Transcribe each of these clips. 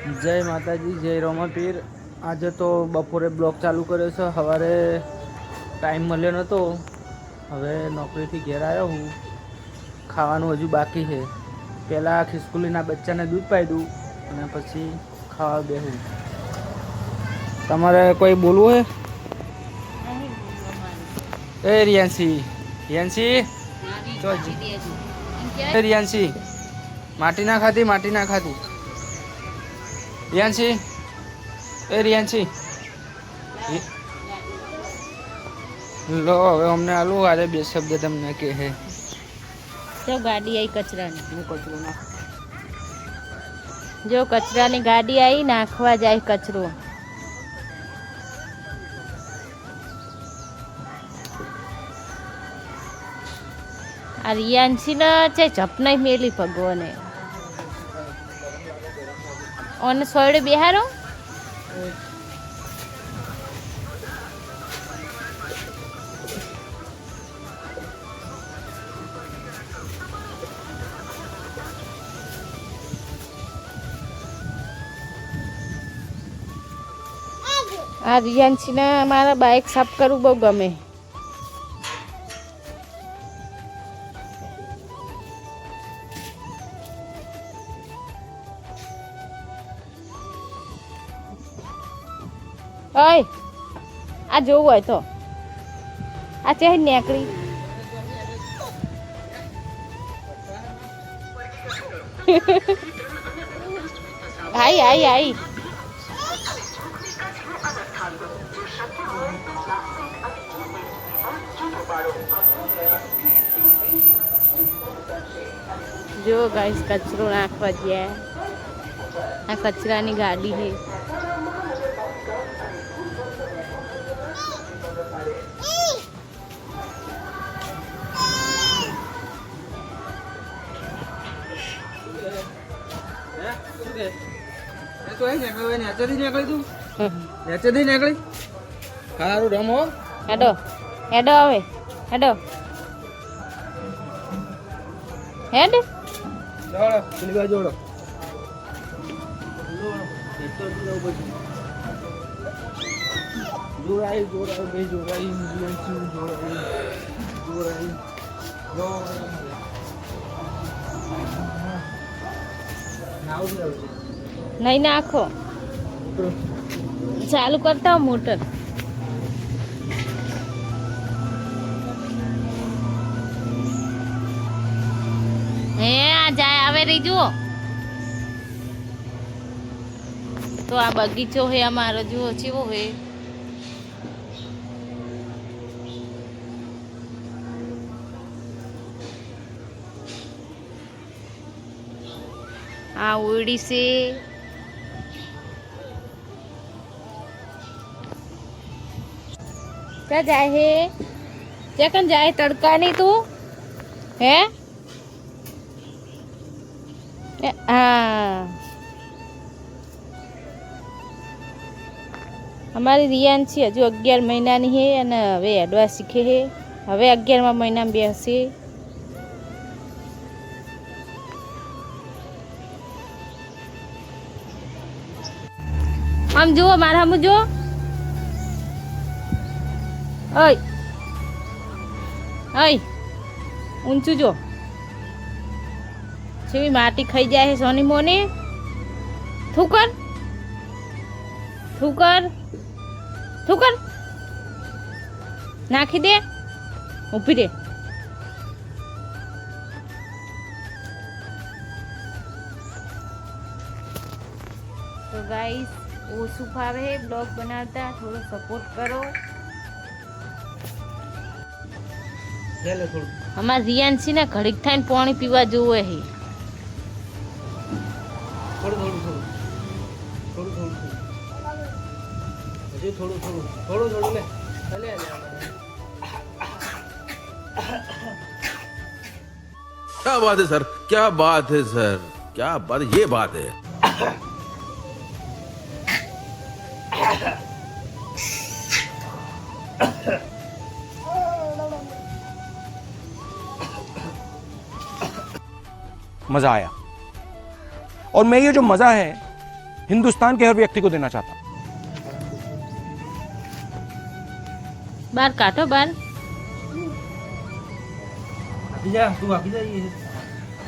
જય માતાજી, જય રોમાપીર। આજે તો બપોરે બ્લોગ ચાલુ કર્યો છે। સવારે ટાઈમ મળ્યો નહોતો। હવે નોકરીથી ઘેર આવ્યો હું। ખાવાનું હજુ બાકી છે। પહેલાં ખિસકોલીના બચ્ચાને દૂધ પાઈ અને પછી ખાવા બેહું। તમારે કોઈ બોલવું હે? નહીં બોલવા મારે એ રિયાન્સી, રિયાન્સી મારી તો કાઢી દેજો એમ એ કહેવાય રિયાન્સી, માટી ના ખાધી, માટી ના ખાધી। રિયાન્સી, એ રિયાન્સી લો હવે અમને આલું આજે બે શબ્દ તમને કહે। જો ગાડી આવી કચરાની, હું કચરો નાખ। જો કચરાની ગાડી આવી નાખવા જાય કચરો। આ રિયાન્સી ને છે જપનાઈ મેલી ભગવાને ઓને સોયડે બેહારો। આ રિયાન્સી ને મારા બાઇક સાફ કરવું બહુ ગમે। ઓય આ જોવું હોય તો આ ચેહ નીકળી આઈ આઈ આઈ જો ગાઈસ કચરો નાખવા ગયા। આ કચરાની ગાડી છે। તો એ નેચેથી નીકળી તું, નેચેથી નીકળી સારું રમો। હેડો હેડો હવે હેડો હેડ જોડો પેલી બાજુ જોડો। જોરાઈ જોરાઈ ભાઈ જોરાઈ જોરાઈ જોરાઈ નહીં નાખો ચાલુ કરતા મોટર। હે આ જાય આવે રહી જુઓ તો આ બગીચો હે અમારો જુઓ કેવો હે। આ ઓયડી છે क्या जाए है चकन जाए तड़का नहीं तू है हाँ हमारी रियांशी हजू 11 महीनानी है અને હવે હેડવા શીખે છે। હવે 11મા મહિનામાં બેસશે। આમ જુઓ મારા સામું જુઓ। ઓય ઓય ઊંચું જો જેવી માટી ખાઈ જાય છે સોની મોની। થૂકર થૂકર થૂકર નાખી દે ઊભી દે। તો ગાઈસ ઓછું ફાવે બ્લોગ બનાવતા થોડો સપોર્ટ કરો। અમાર રિયાન્સી ને ઘડીક થઈને પાણી પીવા જોવે છે। થોડું થોડું થોડું થોડું હજી થોડું થોડું થોડું થોડું લે લે क्या बात है सर, क्या बात है सर, क्या बात, ये बात है। मजा आया। और मैं ये जो मजा है हिंदुस्तान के हर व्यक्ति को देना चाहता हूँ। બાર કાઢો બાર. આપી જા તું આપી જા એ.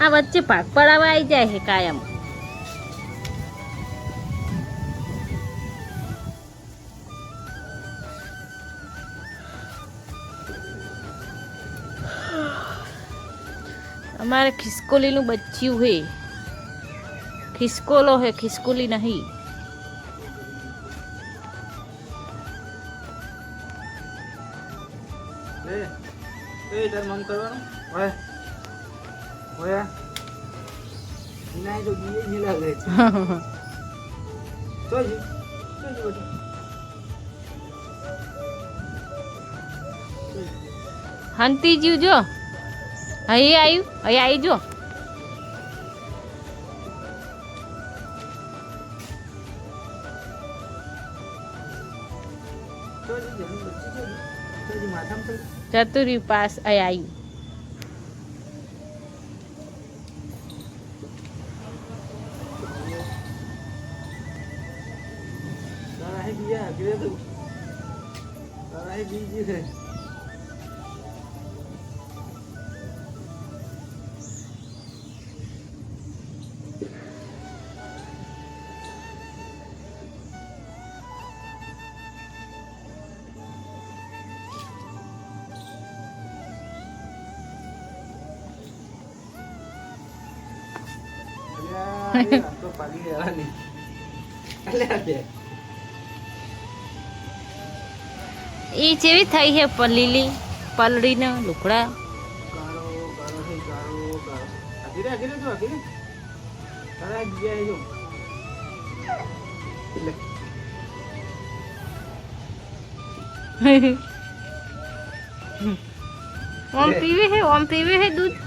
આ વચ્ચે ભાગ પડાવવા આવી જાય છે કાયમ. અમારે ખિસકોલીનું બચ્ચું હે. ખિસકોલો હે, ખિસકોલી નહીં. એ તાર મન કરવાનું ઓય ઓય ના જો બીએ જ લાગે છે તો જી બેટા હંતી જીવ જો. અહીં આવી જો. તો જી જલ્દી બચ્ચી તો જી માથામાં તો ચતુરી પાસ અહીં આવ્યું. તારા હે બીયા કે તું તારા હે બીજી છે તો પાડી લેવાની અલ્યા બે એ જેવી થઈ છે પલીલી પલડીને લુકડા. ગાળો ગાળો હે ગાળો ગાળો આગીરે જો આગીરે તારા બીયા જો એટલે ઓમ પીવે હે દૂધ.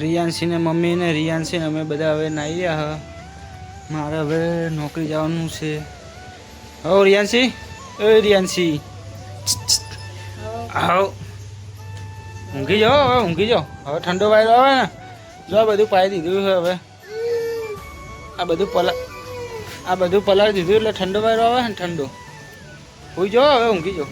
રિયાન્સી ને મમ્મી ને રિયાન્સી ને અમે બધા હવે નાઈ રહ્યા હા. મારે હવે નોકરી જવાનું છે. હો રિયાન્સી એ રિયાન્સી આવો ઊંઘી જાઓ હવે ઊંઘી જાઓ. હવે ઠંડો વાયરો આવે ને જો આ બધું પાઈ દીધું છે હવે આ બધું પલાળી દીધું એટલે ઠંડો વાયરો આવે ને ઠંડો હોઈ જાઓ હવે ઊંઘી જાઓ.